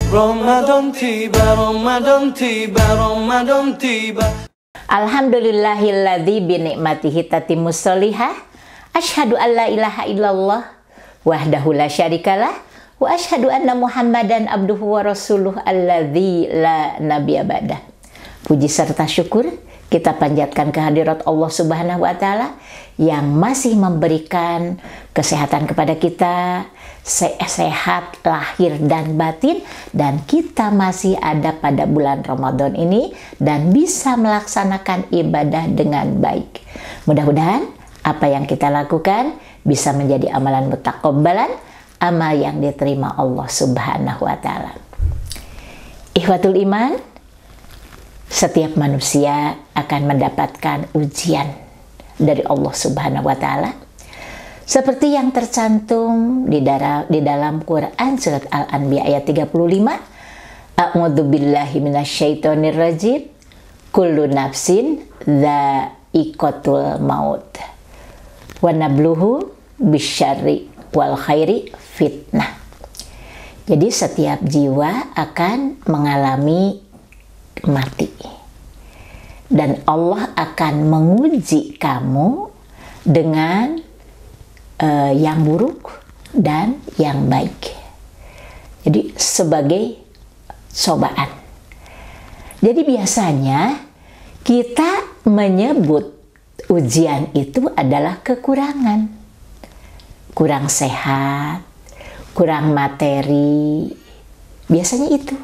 Ramadan tiba, Ramadan tiba, Ramadan tiba. Alhamdulillahilladzi binikmatihi tatimmus sholihah. Asyhadu an la ilaha illallah wahdahu la syarikalah wa asyhadu anna Muhammadan abduhu wa rasuluh alladzi la nabiyya ba'dah. Puji serta syukur kita panjatkan kehadirat Allah Subhanahu wa taala yang masih memberikan kesehatan kepada kita, sehat lahir dan batin, dan kita masih ada pada bulan Ramadan ini dan bisa melaksanakan ibadah dengan baik. Mudah-mudahan apa yang kita lakukan bisa menjadi amalan mutaqabbalan, amal yang diterima Allah Subhanahu wa taala. Ikhwatul iman, setiap manusia akan mendapatkan ujian dari Allah Subhanahu wa taala. Seperti yang tercantum di dalam Quran surat Al-Anbiya ayat 35. A'udzu billahi minasyaitonir rajim. Kullu nafsin dha'iqatul maut. Wa nabluhu bisyarri wal khairi fitnah. Jadi setiap jiwa akan mengalami mati. Dan Allah akan menguji kamu dengan yang buruk dan yang baik. Jadi sebagai cobaan. Jadi biasanya kita menyebut ujian itu adalah kekurangan. Kurang sehat, kurang materi. Biasanya itu.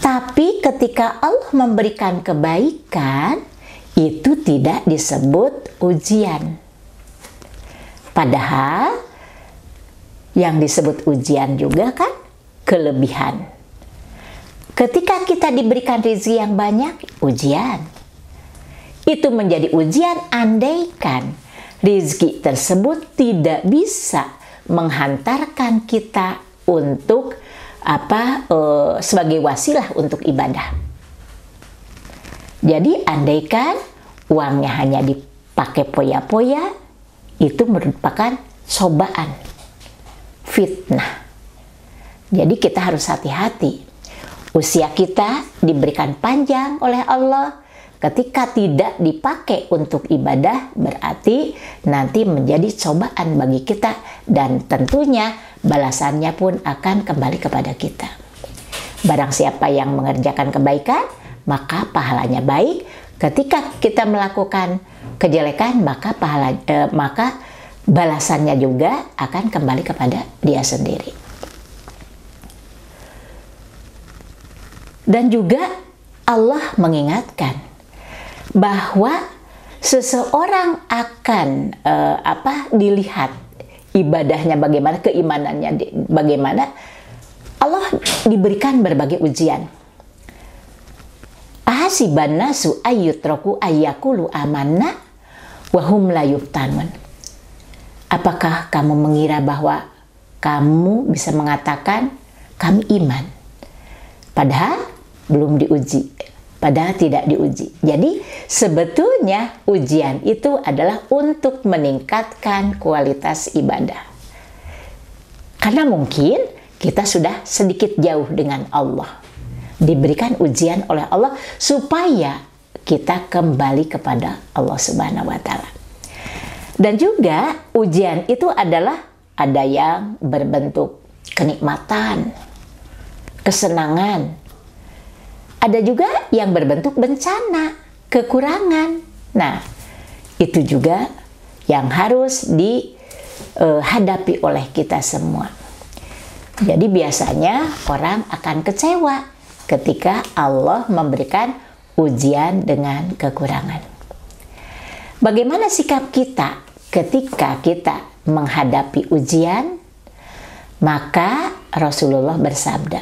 Tapi ketika Allah memberikan kebaikan, itu tidak disebut ujian. Padahal yang disebut ujian juga kan kelebihan. Ketika kita diberikan rezeki yang banyak, ujian. Itu menjadi ujian andaikan rezeki tersebut tidak bisa menghantarkan kita untuk sebagai wasilah untuk ibadah. Jadi andaikan uangnya hanya dipakai poya-poya, itu merupakan cobaan, fitnah. Jadi kita harus hati-hati. Usia kita diberikan panjang oleh Allah. Ketika tidak dipakai untuk ibadah, berarti nanti menjadi cobaan bagi kita. Dan tentunya balasannya pun akan kembali kepada kita. Barang siapa yang mengerjakan kebaikan, maka pahalanya baik. Ketika kita melakukan kejelekan, maka balasannya juga akan kembali kepada dia sendiri. Dan juga Allah mengingatkan bahwa seseorang akan dilihat ibadahnya bagaimana, keimanannya bagaimana. Allah diberikan berbagai ujian. Ahasiban nasu ayyutraku ayyakulu amanna wa hum la yuftanun. Apakah kamu mengira bahwa kamu bisa mengatakan kami iman, padahal belum diuji, padahal tidak diuji. Jadi sebetulnya ujian itu adalah untuk meningkatkan kualitas ibadah. Karena mungkin kita sudah sedikit jauh dengan Allah. Diberikan ujian oleh Allah supaya kita kembali kepada Allah Subhanahu wa taala. Dan juga ujian itu adalah ada yang berbentuk kenikmatan, kesenangan. Ada juga yang berbentuk bencana, kekurangan. Nah, itu juga yang harus dihadapi oleh kita semua. Jadi biasanya orang akan kecewa ketika Allah memberikan ujian dengan kekurangan. Bagaimana sikap kita ketika kita menghadapi ujian? Maka Rasulullah bersabda,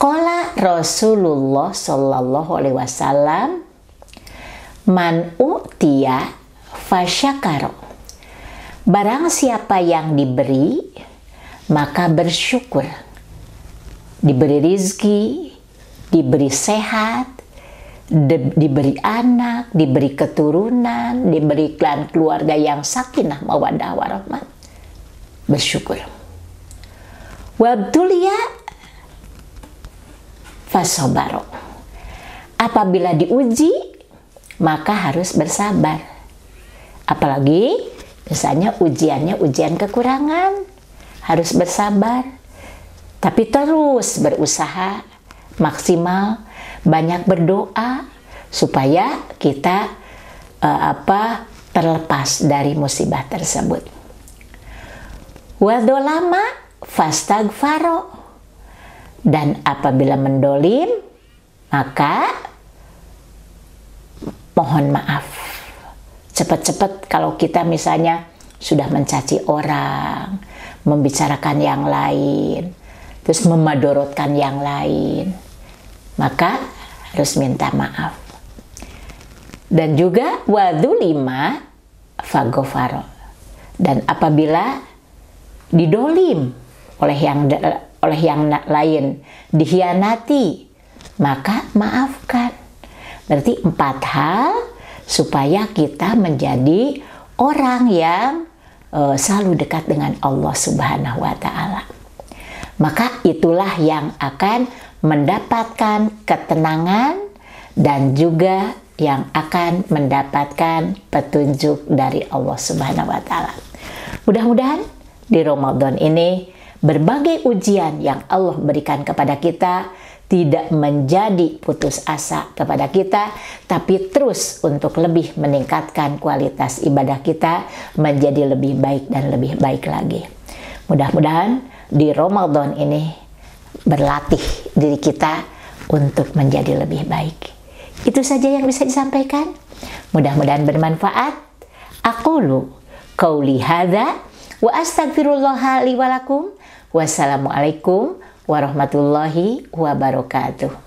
qala Rasulullah sallallahu alaihi wasallam, man u'tiya fasyakara. Barang siapa yang diberi, maka bersyukur. Diberi rizki, diberi sehat, diberi anak, diberi keturunan, diberi keluarga yang sakinah mawaddah warahmah, bersyukur. Wabtulia fasobaro. Apabila diuji, maka harus bersabar. Apalagi misalnya ujiannya ujian kekurangan, harus bersabar. Tapi terus berusaha maksimal, banyak berdoa supaya kita terlepas dari musibah tersebut. Wadolama fastagfaro. Dan apabila mendolim, maka mohon maaf. Cepat-cepat kalau kita misalnya sudah mencaci orang, membicarakan yang lain, terus memadorotkan yang lain, maka harus minta maaf. Dan juga wadulima fagofaro. Dan apabila didolim oleh yang lain, dikhianati, maka maafkan. Berarti 4 hal supaya kita menjadi orang yang selalu dekat dengan Allah Subhanahu wa Ta'ala. Maka itulah yang akan mendapatkan ketenangan dan juga yang akan mendapatkan petunjuk dari Allah Subhanahu wa Ta'ala. Mudah-mudahan di Ramadan ini berbagai ujian yang Allah berikan kepada kita tidak menjadi putus asa kepada kita, tapi terus untuk lebih meningkatkan kualitas ibadah kita menjadi lebih baik dan lebih baik lagi. Mudah-mudahan di Ramadan ini berlatih diri kita untuk menjadi lebih baik. Itu saja yang bisa disampaikan. Mudah-mudahan bermanfaat. Aqulu qauli hadza wa astaghfirullah li wa lakum. Wassalamualaikum warahmatullahi wabarakatuh.